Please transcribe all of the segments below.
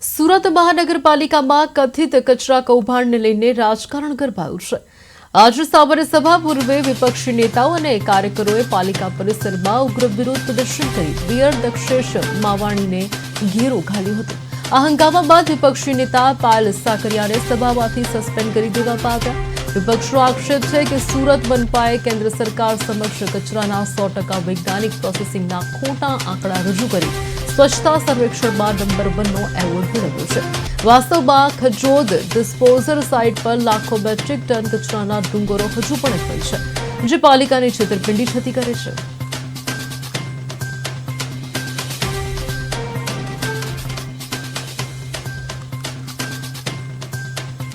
સુરત મહાનગરપાલિકામાં કથિત કચરા કૌભાંડને લઈને રાજકારણ ગરમાયું છે। આજે સાબરમતી સભા પૂર્વે વિપક્ષી નેતાઓ અને કાર્યકરોએ પાલિકા પરિસરમાં ઉગ્ર વિરોધ પ્રદર્શન કરી મેયર દક્ષેશ માવાણીને ઘેરો ઘાલ્યો હતો। આ હંગામા બાદ વિપક્ષી નેતા પાયલ સાકરિયાને સભામાંથી સસ્પેન્ડ કરી દેવામાં આવ્યા। વિપક્ષનો આક્ષેપ છે કે સુરત મનપાએ કેન્દ્ર સરકાર સમક્ષ કચરાના 100% વૈજ્ઞાનિક પ્રોસેસિંગના ખોટા આંકડા રજૂ કરી સ્વચ્છતા સર્વેક્ષણમાં નંબર 1નો એવોર્ડ મેળવ્યો છે। વાસ્તવમાં ખજોદ ડિસ્પોઝર સાઇટ પર લાખો મેટ્રિક ટન કચરાના ડુંગરો હજુ પણ અટવાઈ છે, જે પાલિકાની છેતરપિંડી છતી કરે છે।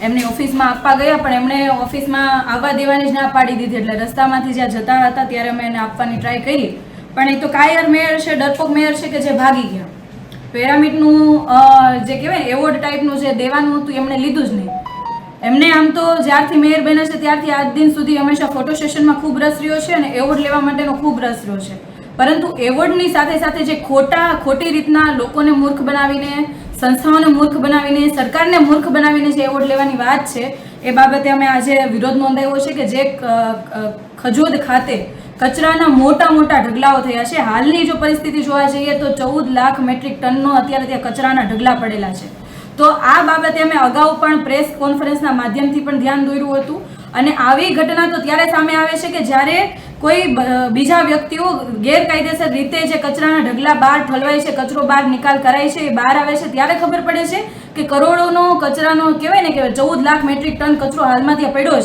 એમની ઓફિસમાં આપવા ગયા પણ એમણે ઓફિસમાં આવવા દેવાની જ ના પાડી દીધી। એટલે રસ્તામાંથી જ્યાં જતા હતા ત્યારે અમે એને આપવાની ટ્રાય કરી, પણ એ તો કાયર મેયર છે, ડરપોક મેયર છે કે જે ભાગી ગયા। પેરામિડનું જે કહેવાય એવોર્ડ ટાઈપનું જે દેવાનું હતું એમણે લીધું જ નહીં। એમને આમ તો જ્યારથી મેયર બન્યા છે ત્યારથી આજ દિન સુધી હંમેશા ફોટો સેશનમાં ખૂબ રસ રહ્યો છે અને એવોર્ડ લેવા માટેનો ખૂબ રસ રહ્યો છે, પરંતુ એવોર્ડની સાથે સાથે જે ખોટી રીતના લોકોને મૂર્ખ બનાવીને, સંસ્થાઓને મૂર્ખ બનાવીને, સરકારને મૂર્ખ બનાવીને જે એવોર્ડ લેવાની વાત છે એ બાબતે અમે આજે વિરોધ નોંધાવ્યો છે કે જે ખજોદ ખાતે કચરાના મોટા ઢગલાઓ થયા છે। હાલની જો પરિસ્થિતિ જોવા જઈએ તો 14 લાખ મેટ્રિક ટનનો અત્યારે ત્યાં કચરાના ઢગલા પડેલા છે। તો આ બાબતે અમે અગાઉ પણ પ્રેસ કોન્ફરન્સના માધ્યમથી પણ ધ્યાન દોર્યું હતું અને આવી ઘટના તો ત્યારે સામે આવે છે કે જ્યારે કોઈ બીજા વ્યક્તિઓ ગેરકાયદેસર રીતે જે કચરાના ઢગલા બહાર ઠલવાય છે, કચરો બહાર નિકાલ કરાય છે, એ બહાર આવે છે ત્યારે ખબર પડે છે કે કરોડોનો કચરાનો કહેવાય ને કે 14 લાખ મેટ્રિક ટન કચરો હાલમાં ત્યાં પડ્યો છે।